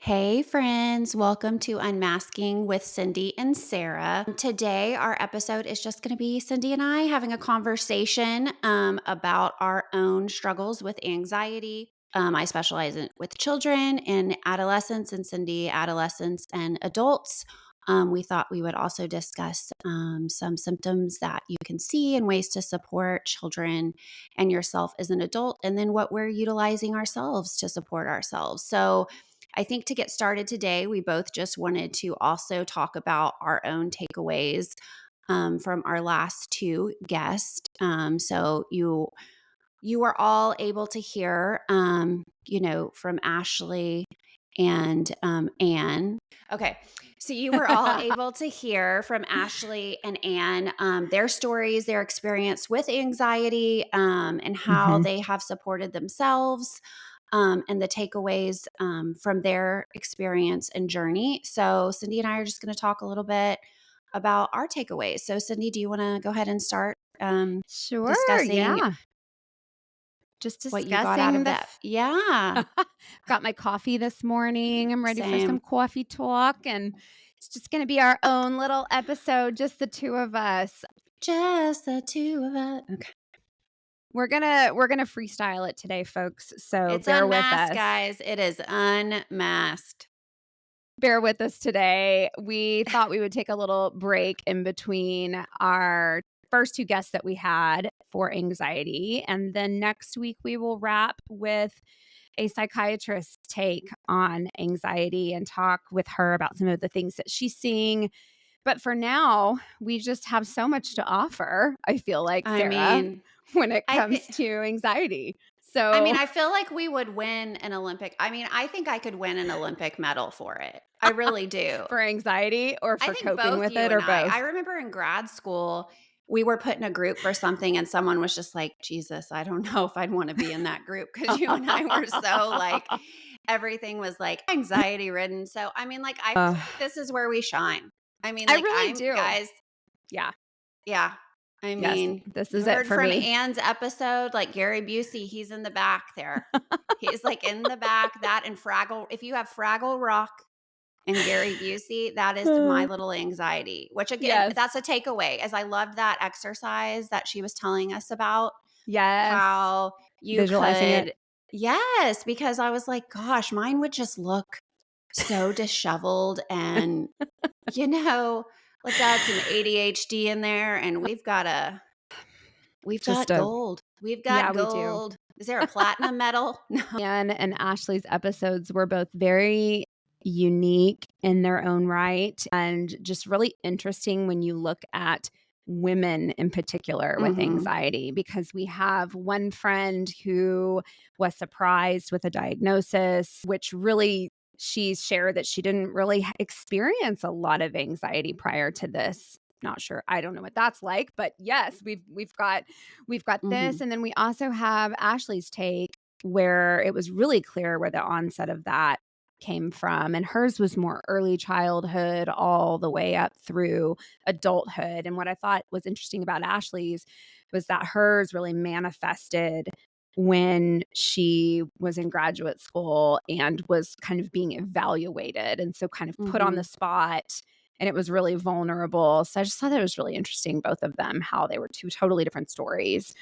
Hey, friends, welcome to Unmasking with Cindy and Sarah. Today, our episode is just going to be Cindy and I having a conversation about our own struggles with anxiety. I specialize with children and adolescents, and Cindy, adolescents and adults. We thought we would also discuss some symptoms that you can see and ways to support children and yourself as an adult, and then what we're utilizing ourselves to support ourselves. So, I think to get started today, we both just wanted to also talk about our own takeaways from our last two guests. So you were all able to hear, from Ashley and Anne. Okay, so you were all able to hear from Ashley and Anne their stories, their experience with anxiety, and how hmm they have supported themselves, and the takeaways from their experience and journey. So, Cindy and I are just going to talk a little bit about our takeaways. So, Cindy, do you want to go ahead and start Sure. discussing Yeah. Just what you got out discussing of that? Yeah, got my coffee this morning. I'm ready for same. some coffee talk, and it's just going to be our own little episode, just the two of us. Just the two of us. Okay. We're going to freestyle it today, folks. So It's bear with unmasked, us. guys. It is unmasked. Bear with us today. We thought we would take a little break in between our first two guests that we had for anxiety, and then next week we will wrap with a psychiatrist's take on anxiety and talk with her about some of the things that she's seeing. But for now, we just have so much to offer, I feel like, I Sarah, mean, when it I comes think. to anxiety. I mean, So, I feel like we would win an Olympic. I mean, I think I could win an Olympic medal for it. I really do. for anxiety or I for think coping both with you it and or I both? remember in grad school, we were put in a group for something and someone was just like, Jesus, I don't know if I'd want to be in that group because you and I were so like, everything was like anxiety ridden. So, I mean, like, I feel Uh, like this is where we shine. I mean, I like, really do. guys, Yeah. yeah. I Yes. mean, This you is it heard for from me. Anne's episode, like Gary Busey, he's in the back there. He's like in the back, that and Fraggle. If you have Fraggle Rock and Gary Busey, that is my Uh, little anxiety, which again, yes. that's a takeaway. As I loved that exercise that she was telling us about, Yes. how you Visualizing it. could, yes, because I was like, gosh, mine would just look so disheveled. And, you know, let's add some ADHD in there and we've Just got a, gold. We've yeah, got we do. gold. Is there a platinum medal? No. Anne and Ashley's episodes were both very unique in their own right and just really interesting when you look at women in particular with Mhm. anxiety, because we have one friend who was surprised with a diagnosis, which really she's shared that she didn't really experience a lot of anxiety prior to this. Not sure. I don't know what that's like, but yes, we've got this, Mhm. and then we also have Ashley's take where it was really clear where the onset of that came from. And hers was more early childhood all the way up through adulthood. And what I thought was interesting about Ashley's was that hers really manifested when she was in graduate school and was kind of being evaluated. And so, kind of put on the Mhm. spot. And it was really vulnerable. So I just thought that was really interesting, both of them, how they were two totally different stories,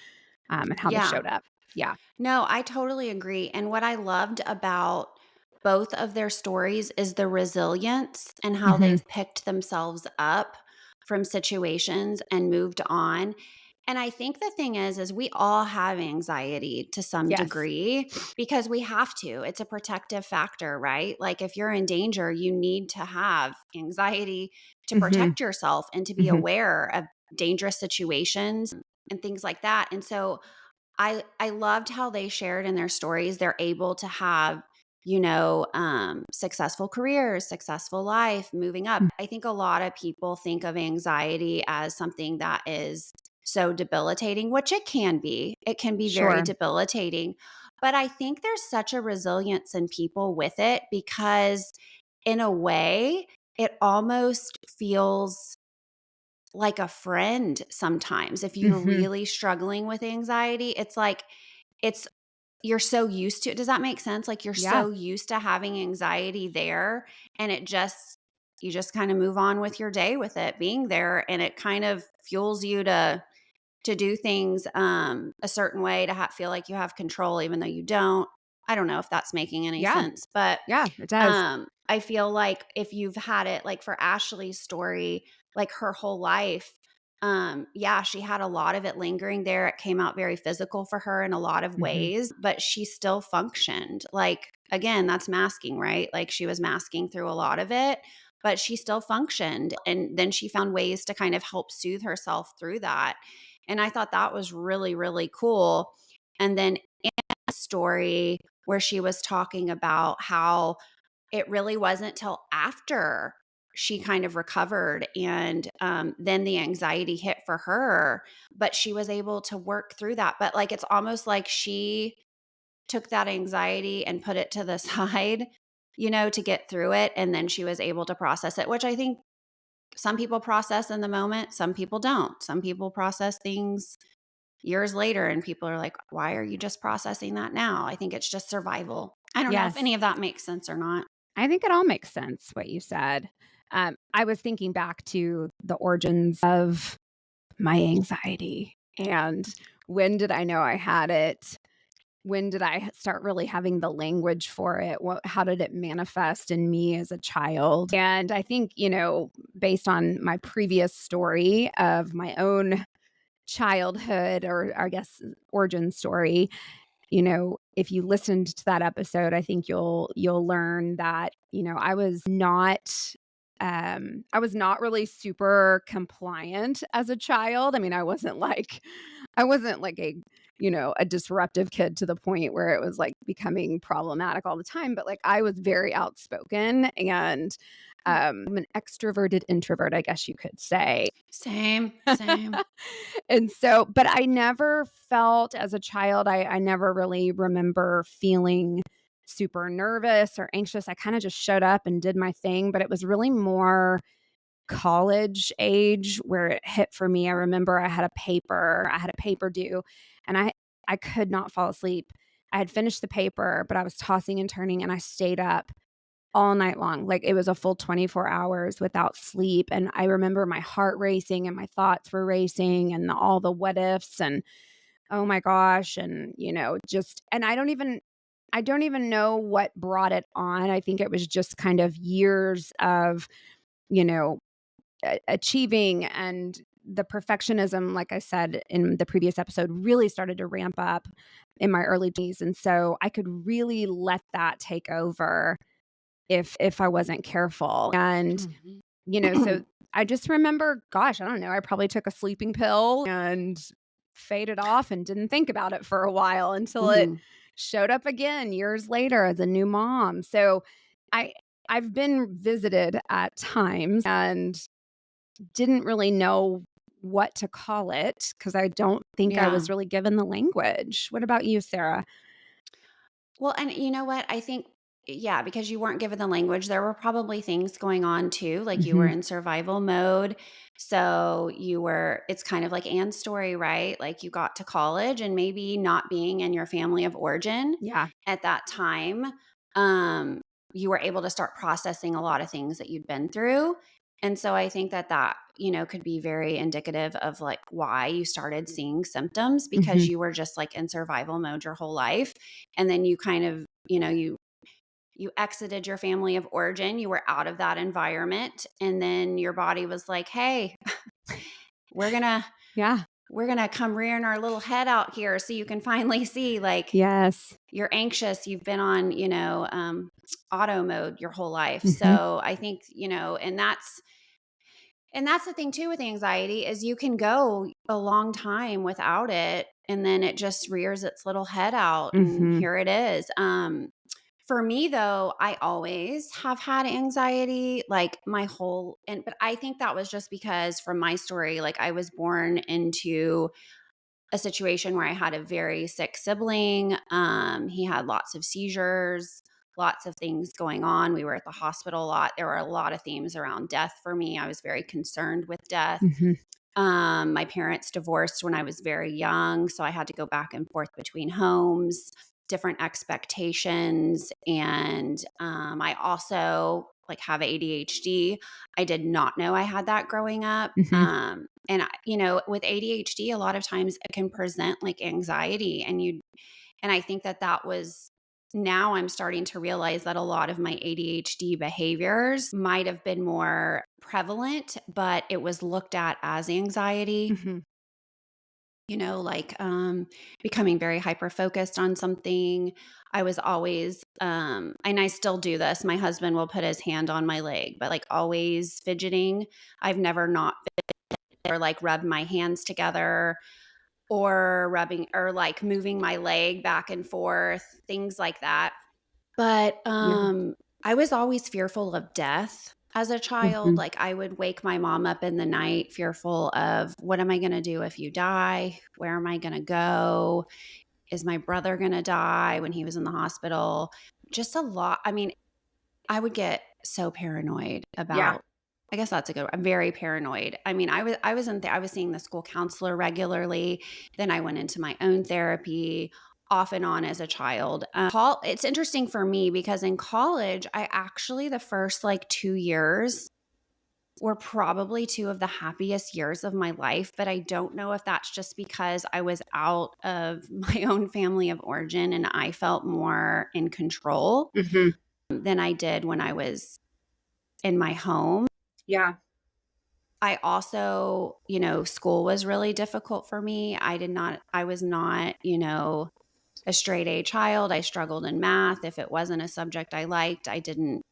and how they Yeah. showed up. Yeah. No, I totally agree. And what I loved about both of their stories is the resilience and how Mhm. they've picked themselves up from situations and moved on. And I think the thing is we all have anxiety to some Yes. degree because we have to. It's a protective factor, right? Like if you're in danger, you need to have anxiety to Mhm. protect yourself and to be Mhm. aware of dangerous situations and things like that. And so I loved how they shared in their stories they're able to have, successful careers, successful life, moving up. Mm. I think a lot of people think of anxiety as something that is so debilitating, which it can be. It can be very Sure. debilitating. But I think there's such a resilience in people with it because, in a way, it almost feels like a friend sometimes. If you're Mhm. really struggling with anxiety, it's like it's you're so used to it. Does that make sense? Like, you're Yeah. so used to having anxiety there, and you just kind of move on with your day with it being there, and it kind of fuels you to do things a certain way, to feel like you have control even though you don't. I don't know if that's making any Yeah. sense, but Yeah, it does. I feel like if you've had it, like for Ashley's story, like her whole life, yeah, she had a lot of it lingering there. It came out very physical for her in a lot of Mhm. ways, but she still functioned. Like, again, that's masking, right? Like, she was masking through a lot of it, but she still functioned. And then she found ways to kind of help soothe herself through that. And I thought that was really, really cool. And then Anna's story, where she was talking about how it really wasn't till after she kind of recovered, and then the anxiety hit for her, but she was able to work through that. But like, it's almost like she took that anxiety and put it to the side, to get through it. And then she was able to process it, which I think some people process in the moment, some people don't. Some people process things years later, and people are like, why are you just processing that now? I think it's just survival. I don't know if Yes. any of that makes sense or not. I think it all makes sense what you said. I was thinking back to the origins of my anxiety and when did I know I had it? When did I start really having the language for it? How did it manifest in me as a child? And I think, based on my previous story of my own childhood, or I guess origin story, if you listened to that episode, I think you'll learn that, I was not really super compliant as a child. I mean, I wasn't like a disruptive kid to the point where it was like becoming problematic all the time, but like I was very outspoken and I'm an extroverted introvert, I guess you could say. Same, same. And so, but I never felt as a child, I never really remember feeling super nervous or anxious. I kind of just showed up and did my thing, but it was really more college age where it hit for me. I remember I had a paper due and I could not fall asleep. I had finished the paper, but I was tossing and turning and I stayed up all night long. Like it was a full 24 hours without sleep. And I remember my heart racing and my thoughts were racing and all the what ifs and oh my gosh. And, and I don't even know what brought it on. I think it was just kind of years of, you know, achieving and the perfectionism, like I said in the previous episode, really started to ramp up in my early days. And so I could really let that take over if I wasn't careful. And, Mhm. so I just remember, gosh, I don't know, I probably took a sleeping pill and faded off and didn't think about it for a while until it Mhm. showed up again years later as a new mom. So I I've been visited at times and didn't really know what to call it because I don't think I Yeah. was really given the language. What about you, Sarah? Well, and you know what? I think, yeah, because you weren't given the language, there were probably things going on too. Like, you were Mhm. in survival mode. So it's kind of like Anne's story, right? Like, you got to college, and maybe not being in your family of origin Yeah. at that time, um, you were able to start processing a lot of things that you'd been through. And so I think that could be very indicative of like why you started seeing symptoms, because Mhm. you were just like in survival mode your whole life. And then you kind of, you exited your family of origin, you were out of that environment, and then your body was like, hey, we're gonna Yeah. we're gonna come rearing our little head out here so you can finally see, like, Yes. you're anxious, you've been on, auto mode your whole life. Mhm. So I think, and that's the thing too with anxiety, is you can go a long time without it, and then it just rears its little head out, and Mhm. here it is. For me though, I always have had anxiety, like my whole and but I think that was just because, from my story, like, I was born into a situation where I had a very sick sibling. He had lots of seizures, lots of things going on. We were at the hospital a lot. There were a lot of themes around death for me. I was very concerned with death. Mhm. My parents divorced when I was very young, so I had to go back and forth between homes. different expectations. And I also like have ADHD. I did not know I had that growing up. Mhm. With ADHD, a lot of times it can present like anxiety, and I think that was, now I'm starting to realize that a lot of my ADHD behaviors might have been more prevalent, but it was looked at as anxiety, Mhm. like becoming very hyper focused on something. I was always, and I still do this. My husband will put his hand on my leg, but like always fidgeting. I've never not or like rubbed my hands together or rubbing or like moving my leg back and forth, things like that. But Yeah. I was always fearful of death as a child. Mhm. Like I would wake my mom up in the night fearful of, what am I going to do if you die? Where am I going to go? Is my brother going to die? When he was in the hospital? Just a lot. I mean, I would get so paranoid Yeah. about, I guess that's a good, I'm very paranoid. I mean, I was seeing the school counselor regularly. Then I went into my own therapy off and on as a child. It's interesting for me because in college, I actually, the first like 2 years were probably two of the happiest years of my life. But I don't know if that's just because I was out of my own family of origin and I felt more in control Mhm. than I did when I was in my home. Yeah. I also, school was really difficult for me. I was not, a straight A child. I struggled in math. If it wasn't a subject I liked, I didn't,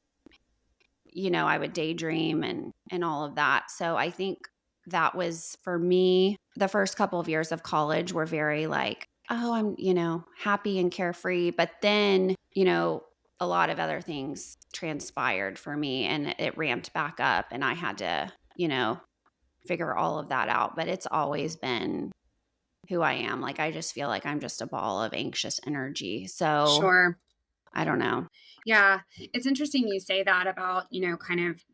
I would daydream and all of that. So I think that was for me, the first couple of years of college were very like, oh, I'm, happy and carefree. But then, a lot of other things transpired for me and it ramped back up and I had to, figure all of that out. But it's always been who I am. Like I just feel like I'm just a ball of anxious energy. So Sure. I don't know. Yeah. It's interesting you say that about, kind of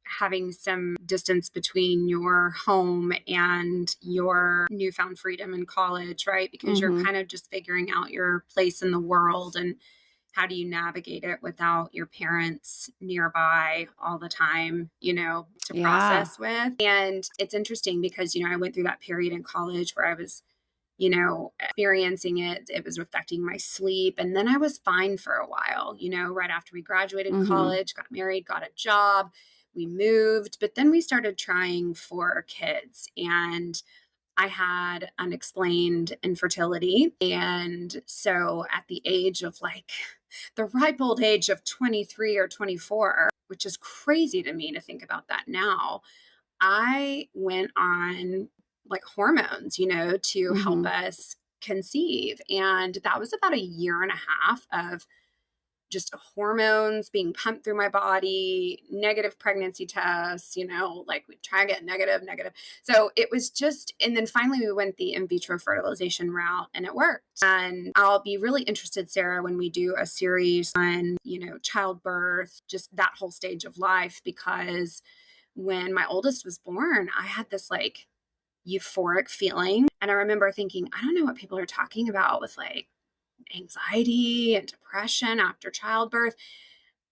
having some distance between your home and your newfound freedom in college, right? Because you're Mhm. kind of just figuring out your place in the world and how do you navigate it without your parents nearby all the time, to Yeah. process with. And it's interesting because, I went through that period in college where I was experiencing it. It was affecting my sleep. And then I was fine for a while, right after we graduated Mhm. college, got married, got a job, we moved. But then we started trying for kids. And I had unexplained infertility. And so at the age of like the ripe old age of 23 or 24, which is crazy to me to think about that now, I went on like hormones, to help Mhm. us conceive. And that was about a year and a half of just hormones being pumped through my body, negative pregnancy tests, like we try to get negative, negative. So it was just, and then finally we went the in vitro fertilization route and it worked. And I'll be really interested, Sarah, when we do a series on, childbirth, just that whole stage of life, because when my oldest was born, I had this like euphoric feeling. And I remember thinking, I don't know what people are talking about with like anxiety and depression after childbirth.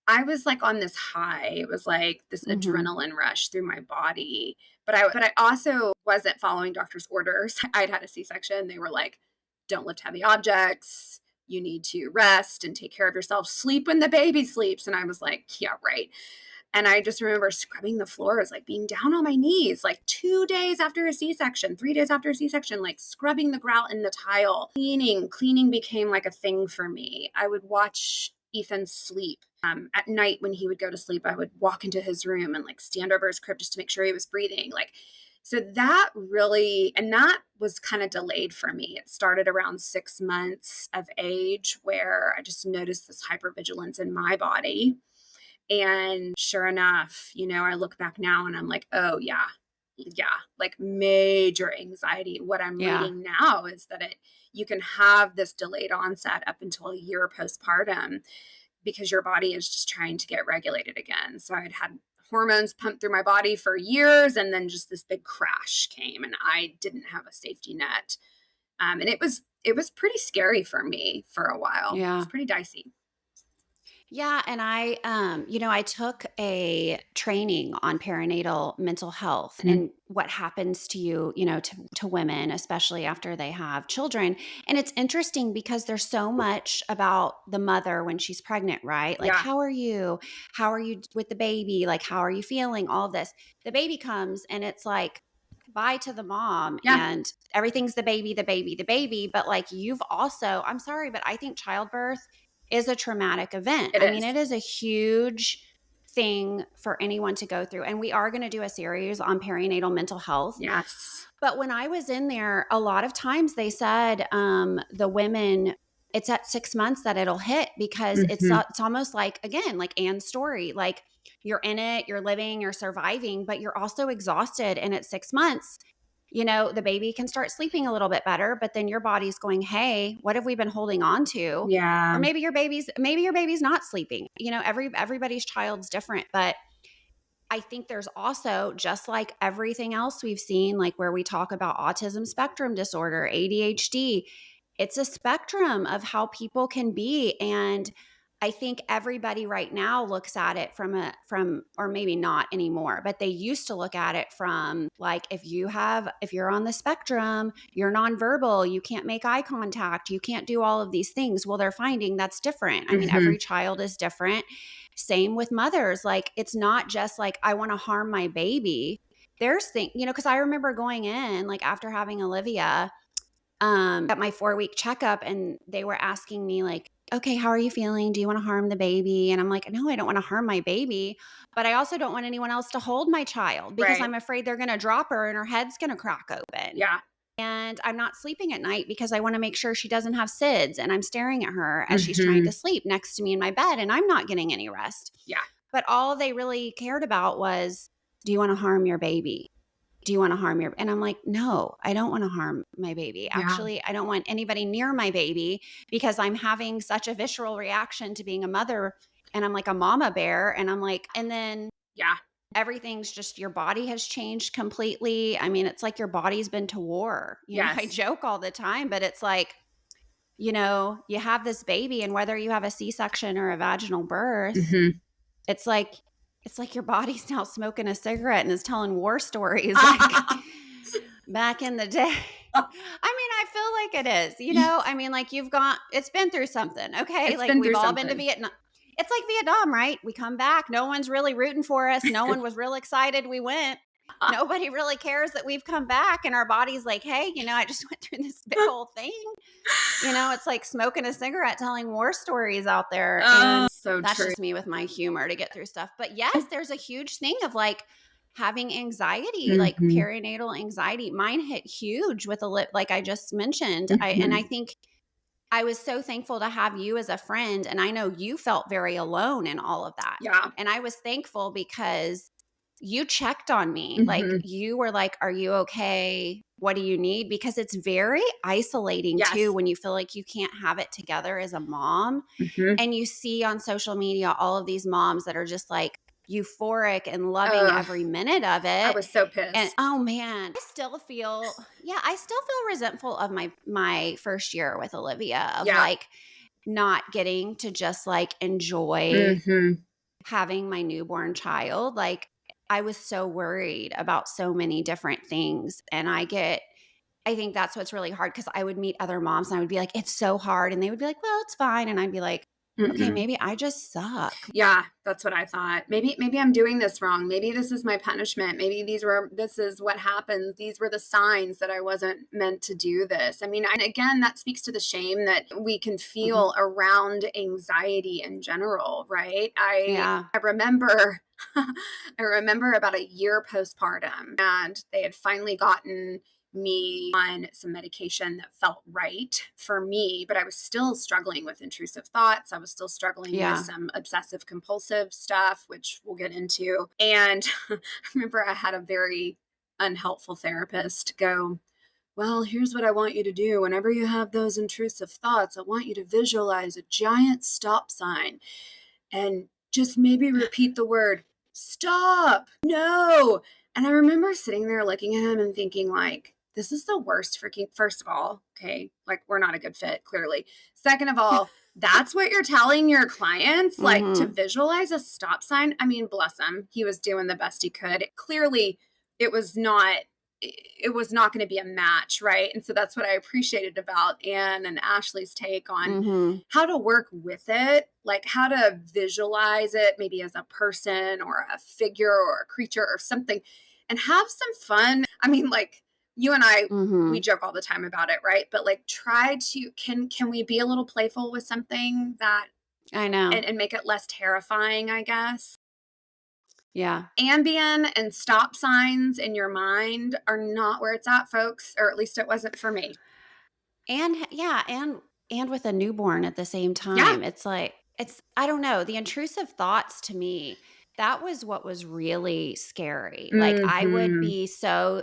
I was like on this high. It was like this Mhm. adrenaline rush through my body. But I also wasn't following doctor's orders. I'd had a C-section. They were like, don't lift heavy objects. You need to rest and take care of yourself. Sleep when the baby sleeps. And I was like, yeah, right. And I just remember scrubbing the floors, like being down on my knees, like 2 days after a C-section, 3 days after a C-section, like scrubbing the grout in the tile. Cleaning became like a thing for me. I would watch Ethan sleep. At night when he would go to sleep, I would walk into his room and like stand over his crib just to make sure he was breathing. Like, so that really, and that was kind of delayed for me. It started around 6 months of age where I just noticed this hypervigilance in my body. And sure enough, I look back now and I'm like, oh, yeah, yeah, like major anxiety. What I'm Yeah. reading now is that you can have this delayed onset up until a year postpartum because your body is just trying to get regulated again. So I'd had hormones pumped through my body for years, and then just this big crash came, and I didn't have a safety net. And it was it was pretty scary for me for a while. It's Yeah. pretty dicey. Yeah, and I took a training on perinatal mental health Mhm. and what happens to you, to women, especially after they have children. And it's interesting because there's so much about the mother when she's pregnant, right? Like, Yeah. how are you? How are you with the baby? Like, how are you feeling? All of this. The baby comes and it's like, bye to the mom Yeah, and everything's the baby, the baby, the baby. But like, you've also, I'm sorry, but I think childbirth is a traumatic event. it I mean, is. it is a huge thing for anyone to go through. And we are going to do a series on perinatal mental health. Yes. But when I was in there, a lot of times they said the women, it's at 6 months that it'll hit because Mhm. it's almost like, again, like Anne's story, like you're in it, you're living, you're surviving, but you're also exhausted. And at 6 months, the baby can start sleeping a little bit better, but then your body's going, hey, what have we been holding on to? Or Yeah. maybe your baby's not sleeping. Everybody's child's different, but I think there's also, just like everything else we've seen, like where we talk about autism spectrum disorder, ADHD, it's a spectrum of how people can be. And I think everybody right now looks at it or maybe not anymore, but they used to look at it from like, if you're on the spectrum, you're nonverbal, you can't make eye contact, you can't do all of these things. Well, they're finding that's different. I mean, Mhm. every child is different. Same with mothers. Like, it's not just like, I want to harm my baby. There's things, because I remember going in, like, after having Olivia, at my 4-week checkup, and they were asking me, like, okay, how are you feeling? Do you want to harm the baby? And I'm like, no, I don't want to harm my baby. But I also don't want anyone else to hold my child because Right. I'm afraid they're going to drop her and her head's going to crack open. Yeah. And I'm not sleeping at night because I want to make sure she doesn't have SIDS. And I'm staring at her as she's trying to Mhm. sleep next to me in my bed, and I'm not getting any rest. Yeah. But all they really cared about was, do you want to harm your baby? Do you want to harm your, and I'm like, no, I don't want to harm my baby. Yeah. Actually, I don't want anybody near my baby because I'm having such a visceral reaction to being a mother, and I'm like a mama bear. And I'm like, and then Yeah. everything's just, your body has changed completely. I mean, it's like your body's been to war. I Yes. joke all the time, but it's like, you have this baby, and whether you have a C-section or a vaginal birth, Mhm. it's like your body's now smoking a cigarette and is telling war stories like back in the day. I mean, I feel like it is, I mean, like, it's been through something, okay? It's Like, been we've through all been to something. Vietnam. It's like Vietnam, right? We come back. No one's really rooting for us. No one was real excited we went. Nobody really cares that we've come back. And our body's like, hey, I just went through this big old thing. It's like smoking a cigarette, telling war stories out there. Oh, And so that's true. just me with my humor to get through stuff. But yes, there's a huge thing of like having anxiety, like Mhm. perinatal anxiety. Mine hit huge with a lip, like I just mentioned. I Mhm. think I was so thankful to have you as a friend. And I know you felt very alone in all of that. Yeah. And I was thankful because you checked on me. Like, Mhm. you were like, are you okay? What do you need? Because it's very isolating too Yes. when you feel like you can't have it together as a mom. Mhm. And you see on social media all of these moms that are just like euphoric and loving Ugh, every minute of I it. was so And pissed. oh man, I still feel resentful of my first year with Olivia, of Yeah. like not getting to just like enjoy Mhm. having my newborn child. Like, I was so worried about so many different things. And I think that's what's really hard, because I would meet other moms and I would be like, it's so hard. And they would be like, well, it's fine. And I'd be like, okay, Mm-mm. maybe I just suck. Yeah, that's what I thought. Maybe I'm doing this wrong. Maybe this is my punishment. Maybe this is what happens. These were the signs that I wasn't meant to do this. I mean, and again, that speaks to the shame that we can Mhm. feel around anxiety in general, right? I Yeah. I remember I remember about a year postpartum, and they had finally gotten me on some medication that felt right for me, but I was still struggling with intrusive thoughts. I was still struggling with Yeah. some obsessive compulsive stuff, which we'll get into. And I remember I had a very unhelpful therapist go, well, here's what I want you to do. Whenever you have those intrusive thoughts, I want you to visualize a giant stop sign and just maybe repeat the word, stop, no. And I remember sitting there looking at him and thinking, like, this is the worst freaking, first of all, okay, like we're not a good fit, clearly. Second of all, that's what you're telling your clients, like to Mhm. visualize a stop sign. I mean, bless him. He was doing the best he could. Clearly, it was not it was not going to be a match, right? And so that's what I appreciated about Anne and Ashley's take on Mhm. how to work with it, like how to visualize it maybe as a person or a figure or a creature or something, and have some fun. I mean, like you and I, we Mhm. joke all the time about it, right? But like try to can we be a little playful with something that I know. and make it less terrifying, I guess. Yeah. Ambien and stop signs in your mind are not where it's at, folks, or at least it wasn't for me. And yeah, and with a newborn at the same Yeah. time. It's like it's I don't know, the intrusive thoughts to me, that was what was really scary. Like I would Mhm. be so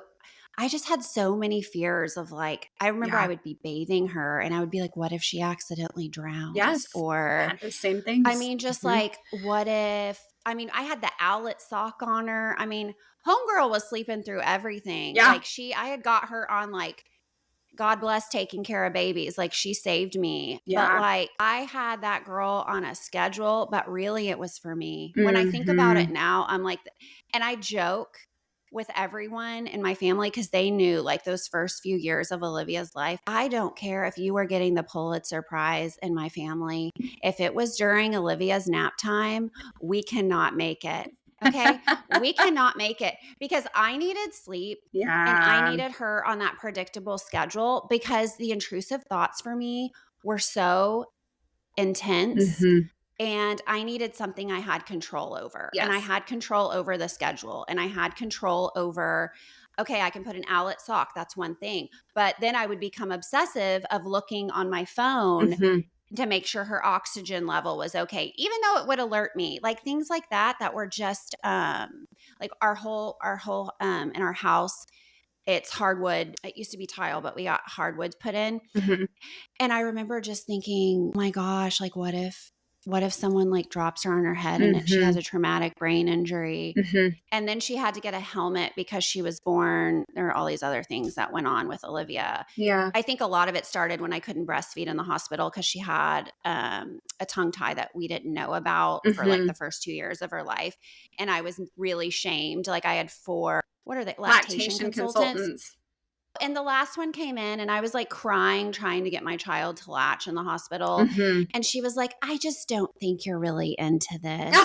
I just had so many fears of like I remember I Yeah. would be bathing her and I would be like, what if she accidentally drowns? Yes. Or Had those same I things. mean, just Mhm. like, what if I mean, I had the owlet sock on her. I mean, homegirl was sleeping through everything. Yeah. Like I had got her on like God bless taking care of babies. Like she saved me. But Yeah. like I had that girl on a schedule, but really it was for me. When I think about it Mhm. now, I'm like, and I joke with everyone in my family because they knew like those first few years of Olivia's life. I don't care if you were getting the Pulitzer Prize in my family. If it was during Olivia's nap time, we cannot make it. Okay. We cannot make it because I needed sleep. And I Yeah. needed her on that predictable schedule because the intrusive thoughts for me were so intense Mhm. and I needed something I had control over. And I Yes. had control over the schedule and I had control over, okay, I can put an owlet sock. That's one thing. But then I would become obsessive of looking on my phone Mhm. to make sure her oxygen level was okay, even though it would alert me, like things like that, that were just like our whole in our house it's hardwood. It used to be tile, but we got hardwoods put in. Mhm. And I remember just thinking, "Oh my gosh, like what if someone like drops her on her head and she has Mhm. a traumatic brain injury?" Mhm. And then she had to get a helmet because she was born. There are all these other things that went on with Olivia. Yeah. I think a lot of it started when I couldn't breastfeed in the hospital because she had a tongue tie that we didn't know about for like the Mhm. first 2 years of her life. And I was really shamed. Like I had four, what are they, lactation Lactation consultants. consultants. And the last one came in and I was like crying, trying to get my child to latch in the hospital. Mhm. And she was like, I just don't think you're really into this.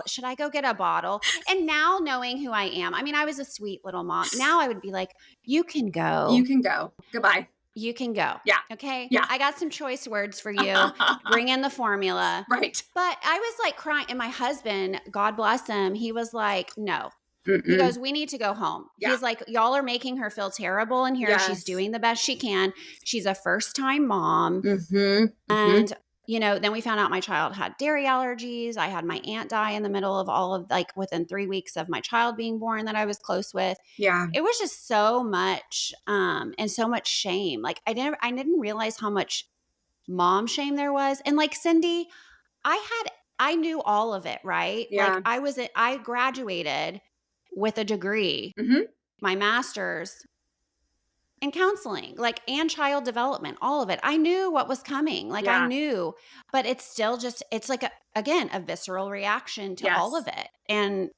Should I go get a bottle? And now knowing who I am, I mean, I was a sweet little mom. Now I would be like, you can You go. can go. Goodbye. You can go. Yeah. Okay. Yeah. I got some choice words for you. Bring in the formula. Right. But I was like crying. And my husband, God bless him, he was like, no, he Mm-mm. goes, we need to go home. Yeah. He's like, y'all are making her feel terrible in here. She's Yes. doing the best she can. She's a first time mom. Mhm. Mhm. And, then we found out my child had dairy allergies. I had my aunt die in the middle of all of like within 3 weeks of my child being born that I was close with. Yeah. It was just so much and so much shame. Like I didn't realize how much mom shame there was. And like Cindy, I knew all of it, right? Like Yeah. I graduated with a degree, Mhm. my master's in counseling, like and child development, all of it. I knew what was coming. Like I Yeah. knew, but it's still just it's like again a visceral reaction to all of Yes. it. And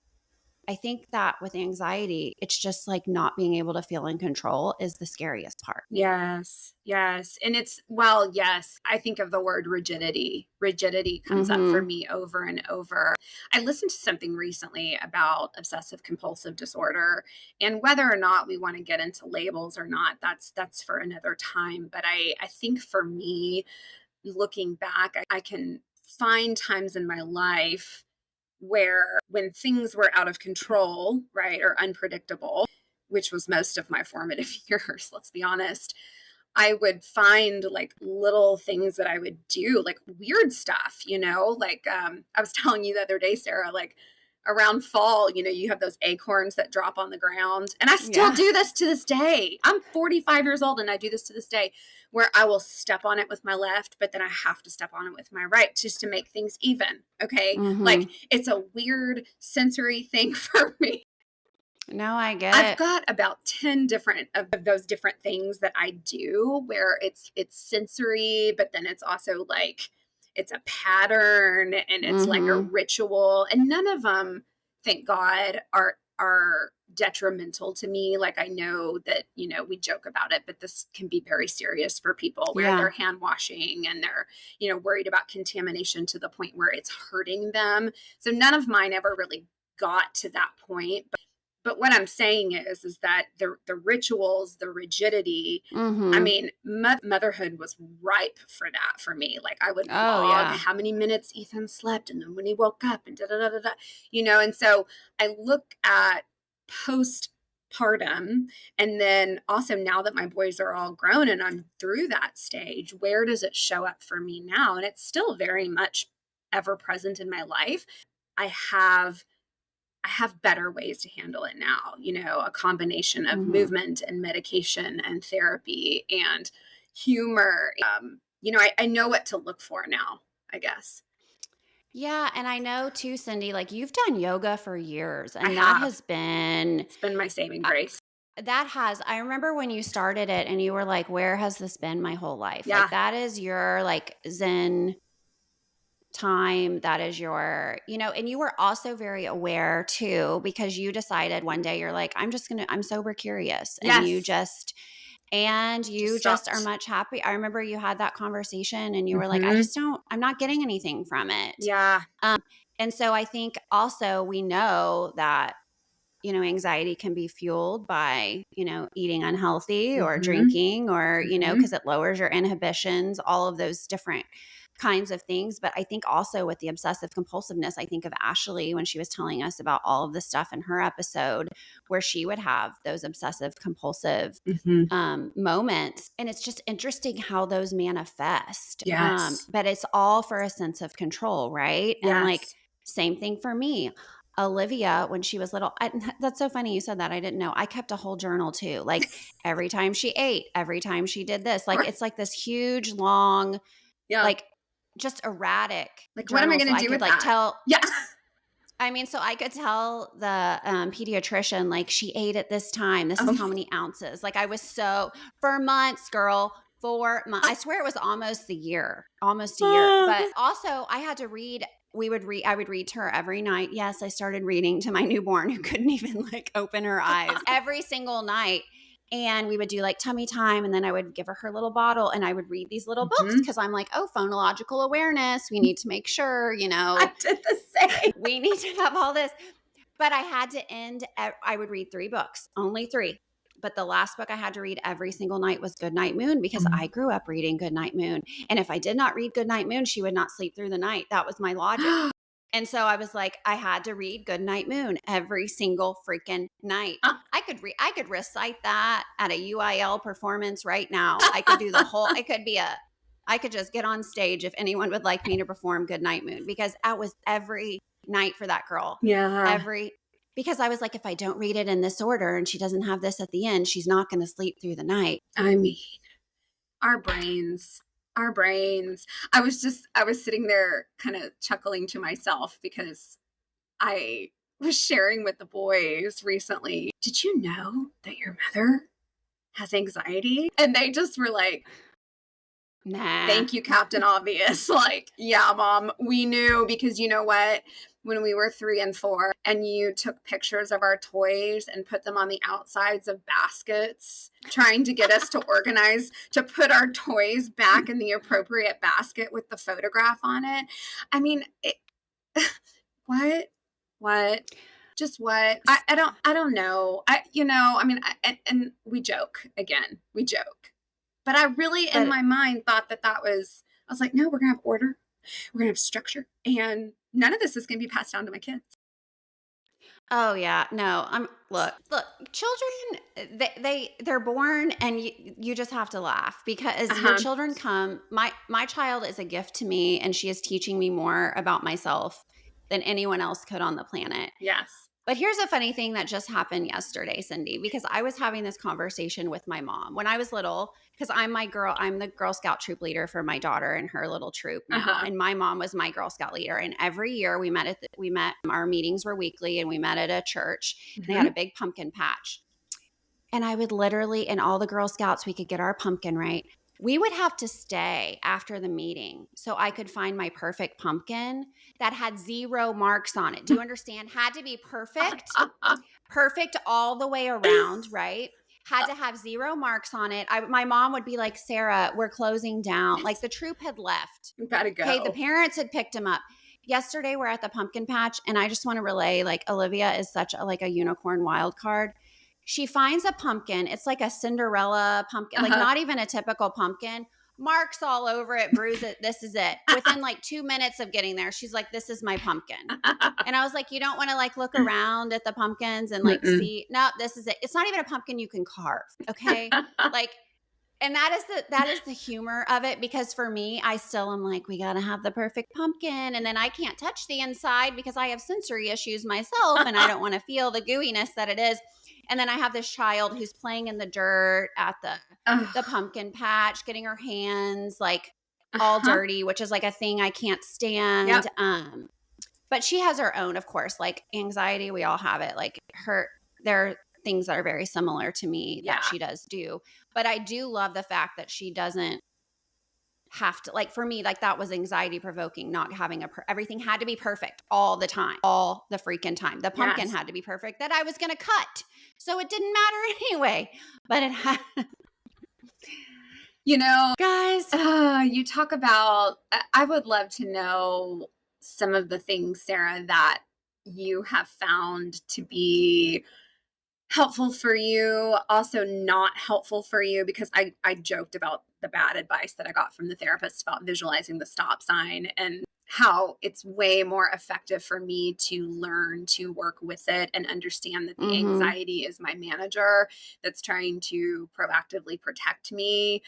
I think that with anxiety, it's just like not being able to feel in control is the scariest part. Yes. Yes. And it's, well, yes, I think of the word rigidity. Rigidity comes up for Mhm. me over and over. I listened to something recently about obsessive compulsive disorder, and whether or not we want to get into labels or not, that's for another time. But I think for me, looking back, I can find times in my life where when things were out of control, right, or unpredictable, which was most of my formative years, let's be honest, I would find like little things that I would do, like weird stuff, like I was telling you the other day, Sarah, like around fall, you have those acorns that drop on the ground. And I still Yeah. do this to this day. I'm 45 years old and I do this to this day where I will step on it with my left, but then I have to step on it with my right just to make things even. Okay. Like Mhm. it's a weird sensory thing for me. No, I get I've it. got about 10 different of those different things that I do where it's sensory, but then it's also like it's a pattern and it's like a Mhm. ritual. And none of them, thank God, are detrimental to me. Like I know that, we joke about it, but this can be very serious for people where Yeah. they're hand washing and they're, worried about contamination to the point where it's hurting them. So none of mine ever really got to that point. But what I'm saying is that the rituals, the rigidity, I Mhm. mean, motherhood was ripe for that for me. Like I would Oh, log yeah. how many minutes Ethan slept and then when he woke up and da da da da da, and so I look at postpartum and then also now that my boys are all grown and I'm through that stage, where does it show up for me now? And it's still very much ever present in my life. I have I have better ways to handle it now, a combination of Mhm. movement and medication and therapy and humor. I know what to look for now, I guess. Yeah, and I know too, Cindy, like you've done yoga for years, I and that have. has been It's been my saving uh, grace. I remember when you started it and you were like, where has this been my whole life? Like Yeah. that is your like Zen time. That is your, and you were also very aware too, because you decided one day you're like, I'm sober curious. Yes. And Just you just are stopped. much happy. I remember you had that conversation and you were like, Hmm. I'm not getting anything from it. Yeah. And so I think also we know that, anxiety can be fueled by, eating unhealthy or Hmm. drinking or, Hmm. because it lowers your inhibitions, all of those different kinds of things. But I think also with the obsessive compulsiveness, I think of Ashley when she was telling us about all of the stuff in her episode where she would have those obsessive compulsive Hmm. moments. And it's just interesting how those manifest. Yes. But it's all for a sense of control, right? And like, Yes. same thing for me. Olivia, when she was little, that's so funny you said that. I didn't know. I kept a whole journal too. Like every time she ate, every time she did this, like it's like this huge, long, Yeah. like just erratic Like, what am I journal. So going to I do could with like that? tell, Yeah. so I could tell the pediatrician, like, she ate at this time. This is Um, how many ounces. Like, I was for months, girl, for months. I swear it was almost a year. But also, I had to read. I would read to her every night. Yes, I started reading to my newborn who couldn't even like open her eyes every single night. And we would do like tummy time. And then I would give her little bottle and I would read these little books mhm. because I'm like, oh, phonological awareness. We need to make sure, I did the same. we need to have all this. But I had to I would read 3 books, only 3. But the last book I had to read every single night was Goodnight Moon because I grew up reading Goodnight Moon. And if I did not read Goodnight Moon, she would not sleep through the night. That was my logic. And so I was like, I had to read Goodnight Moon every single freaking night. I could recite that at a UIL performance right now. I could just get on stage if anyone would like me to perform Goodnight Moon because that was every night for that girl. Yeah. Every Because I was like, if I don't read it in this order and she doesn't have this at the end, she's not going to sleep through the night. I mean, our brains, our brains. I was sitting there kind of chuckling to myself because I was sharing with the boys recently. Did you know that your mother has anxiety? And they just were like, Nah. thank you, Captain Obvious. Like, yeah, mom, we knew because you know what? When we were 3 and 4, and you took pictures of our toys and put them on the outsides of baskets, trying to get us to organize to put our toys back in the appropriate basket with the photograph on it. I mean, what? What? Just what? I don't know. And we joke again. We joke. But I really, in But my mind, thought that was, I was like, no, we're going to have order. We're going to have structure. And none of this is going to be passed down to my kids. oh yeah, no. Look, children they're born and you just have to laugh Uh because your huh. children come my child is a gift to me and she is teaching me more about myself than anyone else could on the planet. Yes. But here's a funny thing that just happened yesterday, Cindy, because I was having this conversation with my mom when I was little, because I'm the Girl Scout troop leader for my daughter and her little troop now. Uh-huh. And my mom was my Girl Scout leader. And every year our meetings were weekly and we met at a church. And they had a big pumpkin patch. And I would literally, and all the Girl Scouts, we could get our pumpkin right. We would have to stay after the meeting so I could find my perfect pumpkin that had 0 marks on it. Do you understand? Had to be perfect, perfect all the way around, right? Had to have 0 marks on it. My mom would be like, Sarah, we're closing down. Like the troop had left. Gotta Okay, the go. parents had picked him up. Yesterday, we're at the pumpkin patch, and I just want to relay, like Olivia is such a unicorn wild card. She finds a pumpkin. It's like a Cinderella pumpkin, like not even a typical pumpkin. Marks all over it, bruise it. This is it. Within like 2 minutes of getting there, she's like, this is my pumpkin. And I was like, you don't want to like look around at the pumpkins and like see, no, this is it. It's not even a pumpkin you can carve. Okay. Like, and that is the humor of it, because for me, I still am like, we got to have the perfect pumpkin. And then I can't touch the inside because I have sensory issues myself and I don't want to feel the gooiness that it is. And then I have this child who's playing in the dirt at the pumpkin patch, getting her hands like all dirty, which is like a thing I can't stand. Yep. But she has her own, of course, like anxiety. We all have it. Like there are things that are very similar to me that she does do. But I do love the fact that she doesn't have to, like for me, like that was anxiety provoking, not having everything had to be perfect all the time, all the freaking time. The pumpkin had to be perfect that I was going to cut. So it didn't matter anyway, but it had. Guys, you talk about, I would love to know some of the things, Sarah, that you have found to be helpful for you, also not helpful for you, because I joked about the bad advice that I got from the therapist about visualizing the stop sign and how it's way more effective for me to learn to work with it and understand that the anxiety is my manager that's trying to proactively protect me.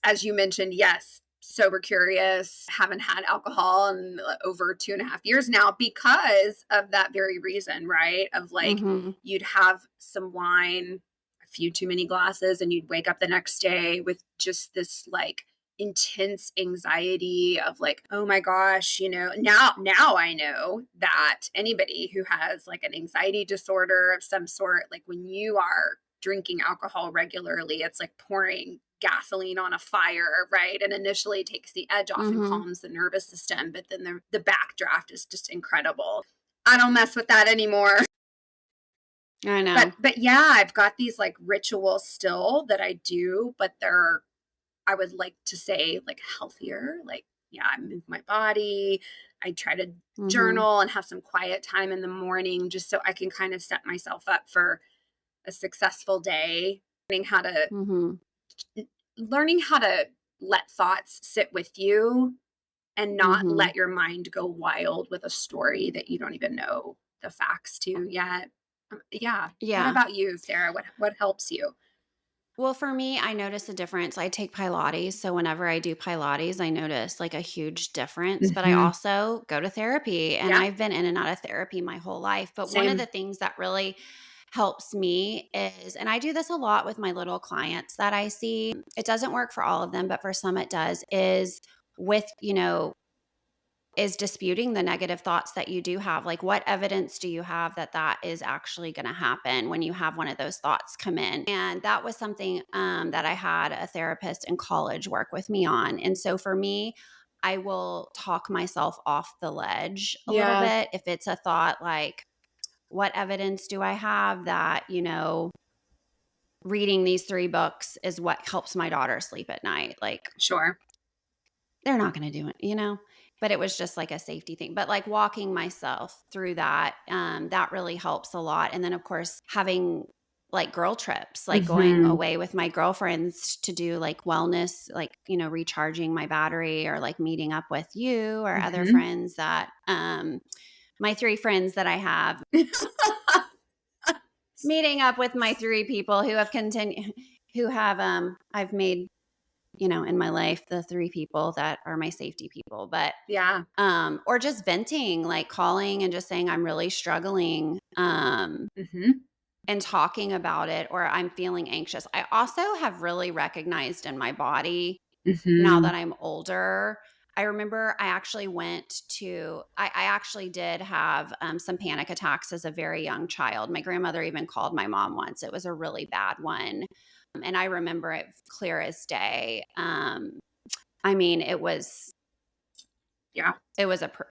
As you mentioned, yes, sober curious, haven't had alcohol in over 2.5 years now because of that very reason, right? Of like, you'd have some wine, a few too many glasses, and you'd wake up the next day with just this like intense anxiety of like, oh my gosh, now I know that anybody who has like an anxiety disorder of some sort, like when you are drinking alcohol regularly, it's like pouring gasoline on a fire, right? And initially takes the edge off and calms the nervous system, but then the backdraft is just incredible. I don't mess with that anymore. I know. But yeah, I've got these like rituals still that I do, but they're, I would like to say like healthier. Like, yeah, I move my body. I try to journal and have some quiet time in the morning just so I can kind of set myself up for a successful day. Learning how to let thoughts sit with you and not let your mind go wild with a story that you don't even know the facts to yet. Yeah. What about you, Sarah? What helps you? Well, for me, I notice a difference. I take Pilates. So whenever I do Pilates, I notice like a huge difference. But I also go to therapy, and I've been in and out of therapy my whole life. But one of the things that really helps me is, and I do this a lot with my little clients that I see, it doesn't work for all of them, but for some it does, is is disputing the negative thoughts that you do have. Like, what evidence do you have that that is actually going to happen when you have one of those thoughts come in? And that was something that I had a therapist in college work with me on. And so for me, I will talk myself off the ledge a little bit. If it's a thought like, what evidence do I have that, reading these 3 books is what helps my daughter sleep at night? Like, sure, they're not going to do it, but it was just like a safety thing. But like walking myself through that, that really helps a lot. And then of course, having like girl trips, like going away with my girlfriends to do like wellness, like, recharging my battery, or like meeting up with you or other friends that, my 3 friends that I have, meeting up with my 3 people who have I've made in my life, the 3 people that are my safety people. But Yeah. or just venting, like calling and just saying I'm really struggling, Mhm. and talking about it, or I'm feeling anxious. I also have really recognized in my body now Mhm. that I'm older. I remember I actually I actually did have some panic attacks as a very young child. My grandmother even called my mom once. It was a really bad one. And I remember it clear as day. I mean, Yeah.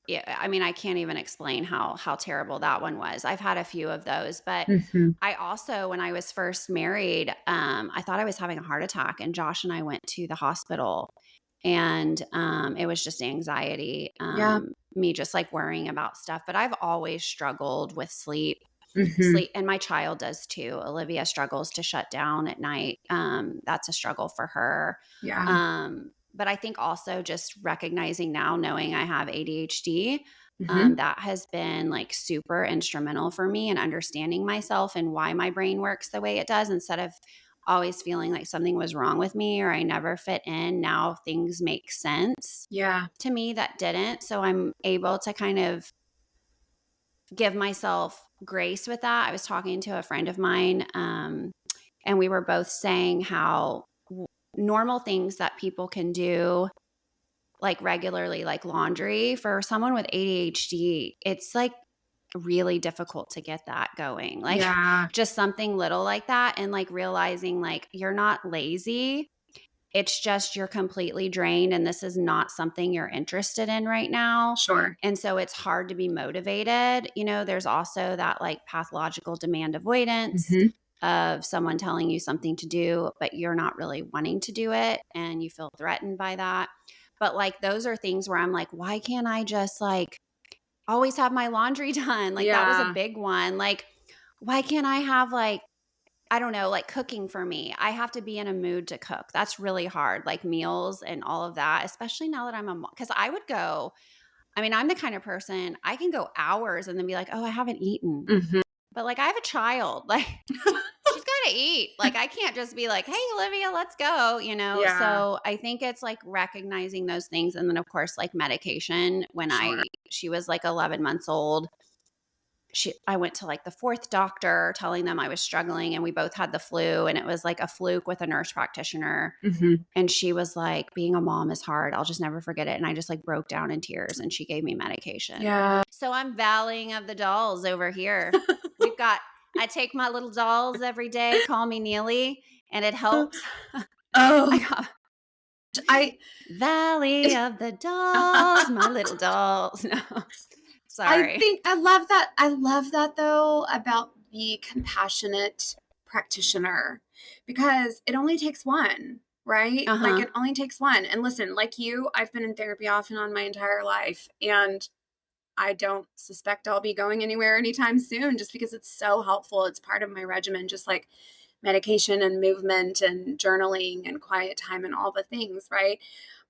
yeah, I mean, I can't even explain how terrible that one was. I've had a few of those, but Mhm. I also, when I was first married, I thought I was having a heart attack, and Josh and I went to the hospital, and it was just anxiety, Yeah. me just like worrying about stuff. But I've always struggled with Mhm. sleep, and my child does too. Olivia struggles to shut down at night. That's a struggle for her. Yeah. But I think also just recognizing now, knowing I have ADHD, Mhm. that has been like super instrumental for me in understanding myself and why my brain works the way it does, instead of always feeling like something was wrong with me or I never fit in. Now things make sense Yeah. to me that didn't. So I'm able to kind of give myself grace with that. I was talking to a friend of mine, and we were both saying how normal things that people can do like regularly, like laundry, for someone with ADHD, it's like really difficult to get that going. Like Yeah. just something little like that, and like realizing like you're not lazy. It's just you're completely drained and this is not something you're interested in right now. Sure. And so it's hard to be motivated. There's also that like pathological demand avoidance Mhm. of someone telling you something to do, but you're not really wanting to do it and you feel threatened by that. But like those are things where I'm like, why can't I just like always have my laundry done? Like that was a Yeah. big one. Like, why can't I have like, I don't know, like cooking for me? I have to be in a mood to cook. That's really hard, like meals and all of that, especially now that I'm a mom. Because I would go, I mean, I'm the kind of person I can go hours and then be like, oh, I haven't eaten. Mhm. But like I have a child, like she's got to eat. Like I can't just be like, hey, Olivia, let's go. Yeah. So I think it's like recognizing those things. And then, of course, like medication. Sure. She was like 11 months old, I went to like the 4th doctor telling them I was struggling, and we both had the flu, and it was like a fluke with a nurse practitioner. Mhm. And she was like, being a mom is hard. I'll just never forget it. And I just like broke down in tears, and she gave me medication. Yeah. So I'm valleying of the dolls over here. I take my little dolls every day, call me Neely, and it helps. I Oh, got I Valley of the Dolls, my little dolls. No, I sorry. think I love that. I love that though about the compassionate practitioner because it only takes one, right? Uh Like huh. it only takes one. And listen, like you, I've been in therapy off and on my entire life. And I don't suspect I'll be going anywhere anytime soon just because it's so helpful. It's part of my regimen, just like medication and movement and journaling and quiet time and all the things, right?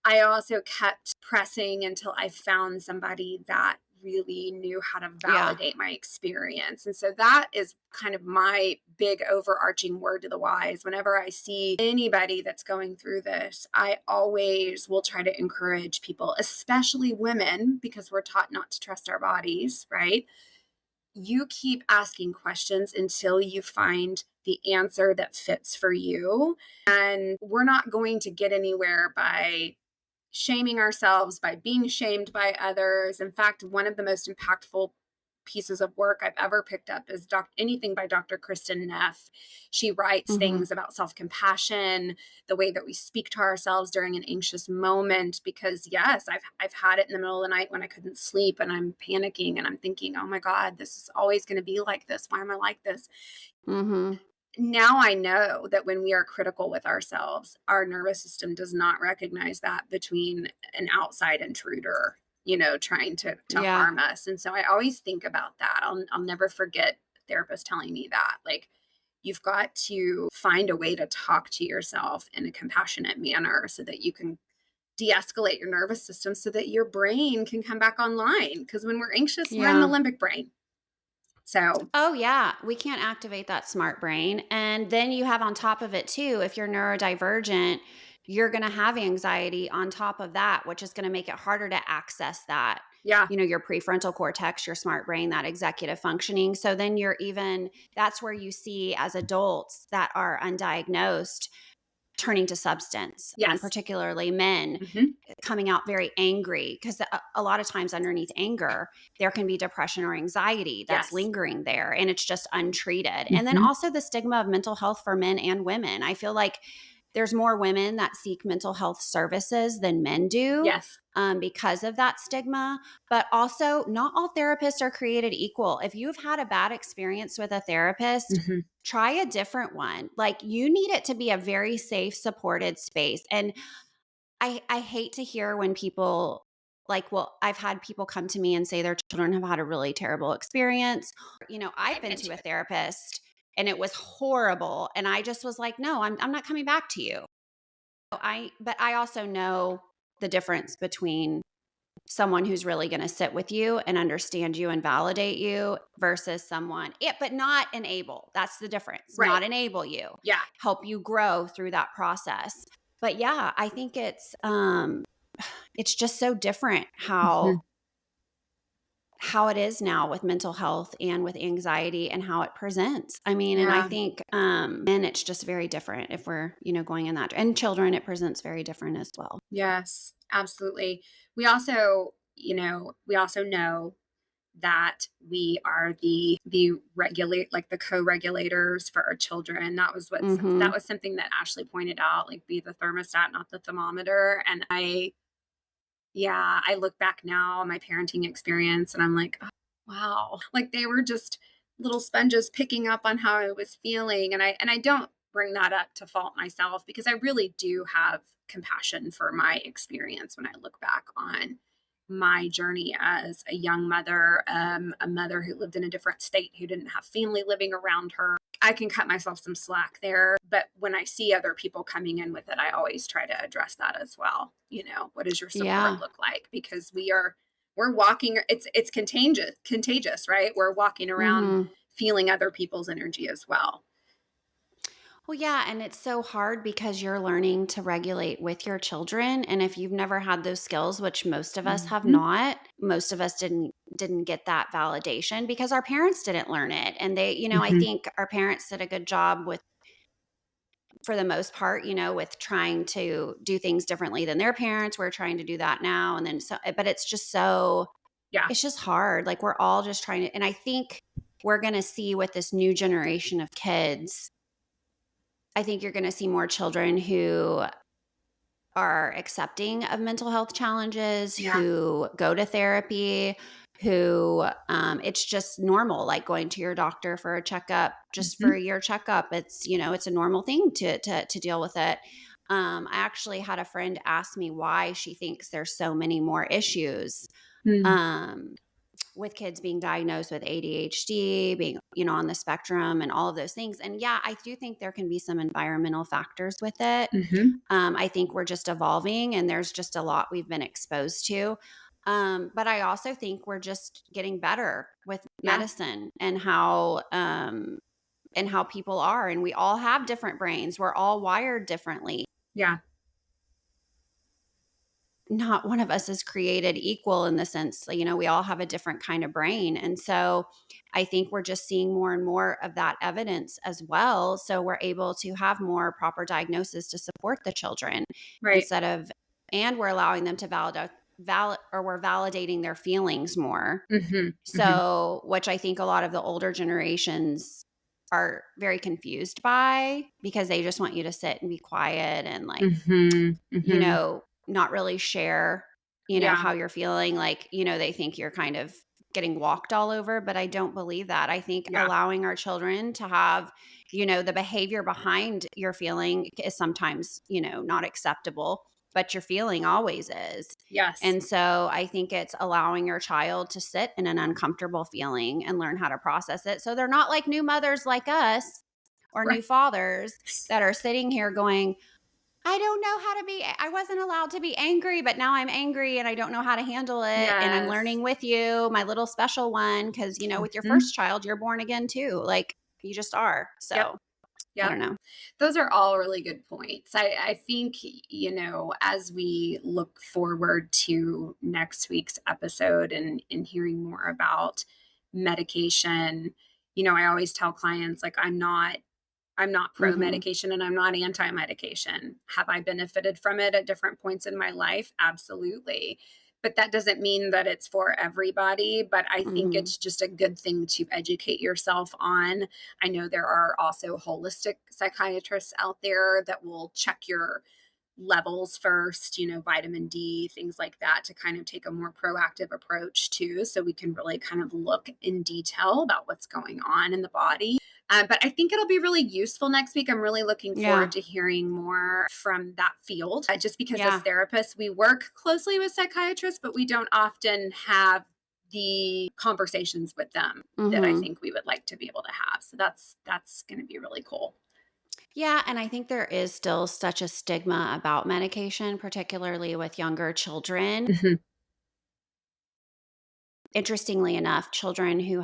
I also kept pressing until I found somebody that really knew how to Yeah. validate my experience. And so that is kind of my big overarching word to the wise. Whenever I see anybody that's going through this, I always will try to encourage people, especially women, because we're taught not to trust our bodies, right? You keep asking questions until you find the answer that fits for you. And we're not going to get anywhere by shaming ourselves, by being shamed by others. In fact, one of the most impactful pieces of work I've ever picked up is anything by Dr. Kristen Neff. She writes Mm-hmm. things about self-compassion, the way that we speak to ourselves during an anxious moment. Because yes, I've had it in the middle of the night when I couldn't sleep and I'm panicking and I'm thinking, oh my God, this is always going to be like this. Why am I like this? Mm-hmm. Now I know that when we are critical with ourselves, our nervous system does not recognize that between an outside intruder, trying to Yeah. harm us. And so I always think about that. I'll never forget the therapist telling me that. Like, you've got to find a way to talk to yourself in a compassionate manner so that you can de-escalate your nervous system so that your brain can come back online. Because when we're anxious, we're in the Yeah. limbic brain. So Oh, yeah. We can't activate that smart brain. And then you have on top of it, too, if you're neurodivergent, you're going to have anxiety on top of that, which is going to make it harder to access that, Yeah. your prefrontal cortex, your smart brain, that executive functioning. So then that's where you see as adults that are undiagnosed turning to substance, Yes. particularly men Hmm. coming out very angry, because a lot of times underneath anger, there can be depression or anxiety that's Yes. lingering there and it's just untreated. And then Hmm. also the stigma of mental health for men and women. I feel like there's more women that seek mental health services than men do, Yes. because of that stigma. But also, not all therapists are created equal. If you've had a bad experience with a therapist, Hmm. try a different one. Like, you need it to be a very safe, supported space. And I hate to hear when people, like, well, I've had people come to me and say their children have had a really terrible experience. I've I've been been to to a it. therapist and it was horrible. And I just was like, no, I'm not coming back to you. But I also know the difference between someone who's really going to sit with you and understand you and validate you versus someone, but not enable. That's the difference. Right. Not enable you, Yeah. help you grow through that process. But yeah, I think it's just so different Hmm. how it is now with mental health and with anxiety and how it presents. I mean, and I Yeah. think and it's just very different if we're, going in that, and children, it presents very different as well. Yes, absolutely. We also know that we are the regulate like the co-regulators for our children. That Mhm. was something that Ashley pointed out, like, be the thermostat, not the thermometer. And I look back now on my parenting experience and I'm like, oh, wow. Like, they were just little sponges picking up on how I was feeling. And I don't bring that up to fault myself, because I really do have compassion for my experience when I look back on my journey as a young mother, a mother who lived in a different state, who didn't have family living around her. I can cut myself some slack there. But when I see other people coming in with it, I always try to address that as well. What does your support Yeah. look like? Because we're walking, it's contagious, right? We're walking around Mhm. feeling other people's energy as well. Well, yeah, and it's so hard because you're learning to regulate with your children, and if you've never had those skills, which most of us have Hmm. not, most of us didn't get that validation because our parents didn't learn it. And I Hmm. think our parents did a good job with, for the most part, with trying to do things differently than their parents. We're trying to do that now, and then but Yeah. it's just hard. Like, we're all just trying to, and I think we're going to see with this new generation of kids, I think you're going to see more children who are accepting of mental health challenges, Yeah. who go to therapy, who it's just normal, like going to your doctor for a checkup, just for Hmm. a year checkup. It's a normal thing to deal with it. I actually had a friend ask me why she thinks there's so many more issues. Um, with kids being diagnosed with ADHD, being, on the spectrum and all of those things. And yeah, I do think there can be some environmental factors with it. Hmm. I think we're just evolving and there's just a lot we've been exposed to. But I also think we're just getting better with Yeah. medicine and how people are. And we all have different brains. We're all wired differently. Yeah. Not one of us is created equal in the sense, we all have a different kind of brain. And so I think we're just seeing more and more of that evidence as well. So we're able to have more proper diagnosis to support the children Right. instead of, and we're allowing them to or we're validating their feelings more. Hmm. Hmm. So, which I think a lot of the older generations are very confused by because they just want you to sit and be quiet and, like, Hmm. Hmm. not really share, Yeah. how you're feeling. Like, they think you're kind of getting walked all over, but I don't believe that. I think Yeah. allowing our children to have, the behavior behind your feeling is sometimes, not acceptable, but your feeling always is. Yes. And so I think it's allowing your child to sit in an uncomfortable feeling and learn how to process it. So they're not like new mothers like us or new Right. fathers that are sitting here going, I don't know how to be, I wasn't allowed to be angry, but now I'm angry and I don't know how to handle it. And I'm Yes. learning with you, my little special one. Cause, with your Hmm. first child, you're born again too. Like, you just are. Yep. So, I Yep. don't know. Those are all really good points. I think, as we look forward to next week's episode and hearing more about medication, I always tell clients, like, I'm not pro Mhm. medication and I'm not anti medication. Have I benefited from it at different points in my life? Absolutely. But that doesn't mean that it's for everybody. But I think Mhm. it's just a good thing to educate yourself on. I know there are also holistic psychiatrists out there that will check your levels first, vitamin D, things like that, to kind of take a more proactive approach too. So we can really kind of look in detail about what's going on in the body. But I think it'll be really useful next week. I'm really looking Yeah. forward to hearing more from that field, just because as Yeah. therapists, we work closely with psychiatrists, but we don't often have the conversations with them that I Mhm. think we would like to be able to have. So that's going to be really cool. Yeah, and I think there is still such a stigma about medication, particularly with younger children. Mhm. Interestingly enough, children who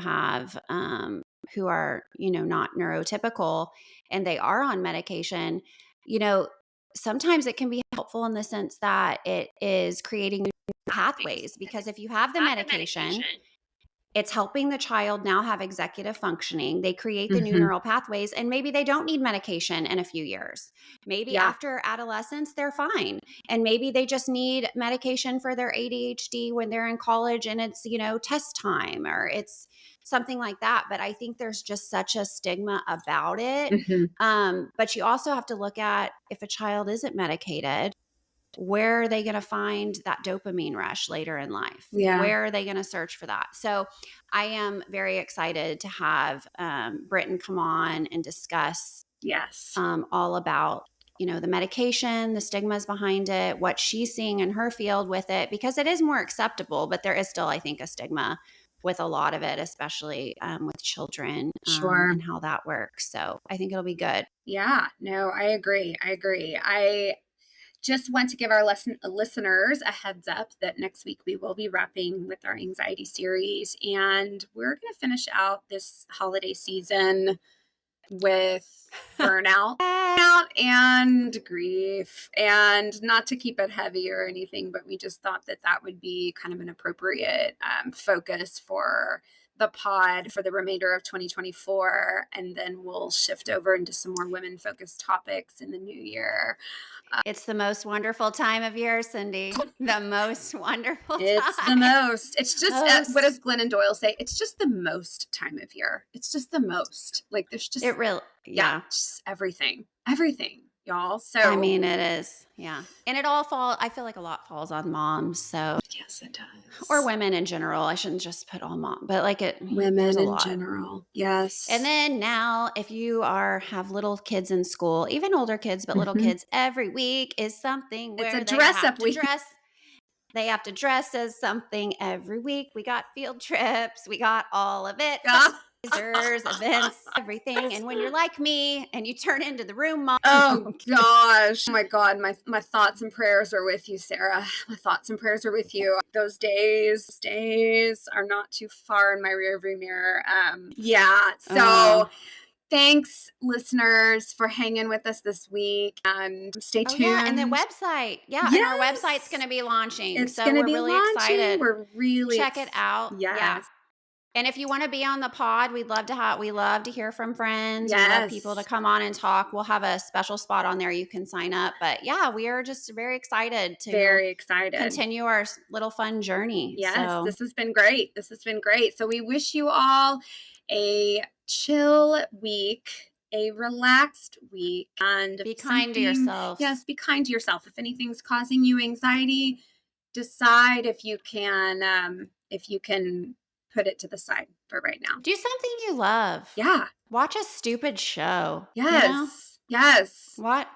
are, not neurotypical and they are on medication, you know, sometimes it can be helpful in the sense that it is creating new pathways because if you have the medication, it's helping the child now have executive functioning. They create the new Mhm. neural pathways, and maybe they don't need medication in a few years. Maybe Yeah. after adolescence, they're fine. And maybe they just need medication for their ADHD when they're in college and it's, test time or it's something like that. But I think there's just such a stigma about it. Mhm. But you also have to look at if a child isn't medicated, where are they going to find that dopamine rush later in life? Yeah. Where are they going to search for that? So I am very excited to have Britton come on and discuss Yes. all about the medication, the stigmas behind it, what she's seeing in her field with it, because it is more acceptable, but there is still, I think, a stigma with a lot of it, especially with children Sure. and how that works. So I think it'll be good. Yeah. No, I agree. I just want to give our listeners a heads up that next week we will be wrapping with our anxiety series, and we're going to finish out this holiday season with burnout and grief, and not to keep it heavy or anything, but we just thought that that would be kind of an appropriate focus for the pod for the remainder of 2024, and then we'll shift over into some more women focused topics in the new year. It's the most wonderful time of year, Cindy. The most wonderful It's the time. most. It's just what Most. does Glennon Doyle say? It's just the most time of year. It's just the most. Like there's It just really, yeah, yeah. just everything, y'all. I So mean, it is. Yeah. And I feel like a lot falls on moms. So, yes, it or does. women in general. I shouldn't just put all mom, but there's Women a in lot. general. And Yes. then now, if you have little kids in school, even older kids, but little Hmm. kids, every week is something It's a where they dress have up to week. dress. They have to dress as something every week. We got field trips. We got all of it. Fundraisers, events, everything. And when you're like me and you turn into the room mom, Oh gosh. Oh my God. My thoughts and prayers are with you, Sarah. My thoughts and prayers are with you. Those days are not too far in my rearview mirror. Yeah. So oh, thanks, listeners, for hanging with us this week, and stay oh yeah. And the tuned. website. Yeah. And our website's going Yes. to be launching. It's So going to we're be really launching. excited. We're really Check it out. Yeah. yes. And if you want to be on the pod, we love to hear from friends. We love people to Yes. come on and talk. We'll have a special spot on there you can sign up. But yeah, we are just very excited to Very excited. continue our little fun journey. Yes, So this has been great. This has been great. So we wish you all a chill week, a relaxed week, and if be kind to something, yourselves. yes, be kind to yourself. If anything's causing you anxiety, decide if you can put it to the side for right now. Do something you love. Yeah. Watch a stupid show. Yes. Yes. What?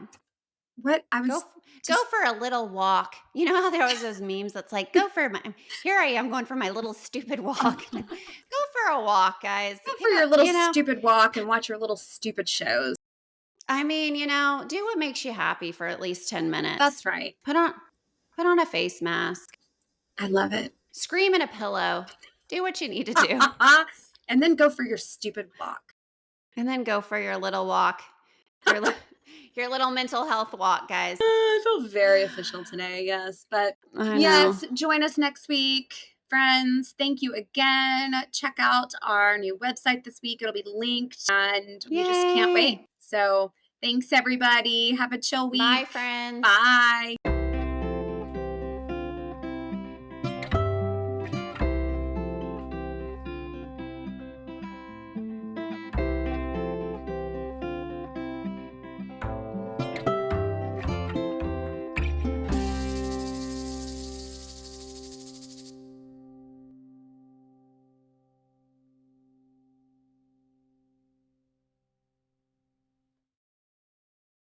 What I Go was go just for a little walk. You know how there was those memes that's like, go for my here I am going for my little stupid walk. Go for a walk, guys. go for your little You know, stupid walk and watch your little stupid shows. I mean, do what makes you happy for at least 10 minutes. That's right. Put on a face mask. I love it. Scream in a pillow. Do what you need to do. And then go for your stupid walk. And then go for your little walk. Your li your little mental health walk, guys. I feel very official today, yes. But I know. yes, join us next week, friends. Thank you again. Check out our new website this week. It'll be linked, and we just can't wait. Yay. So thanks, everybody. Have a chill Bye, week. friends. Bye.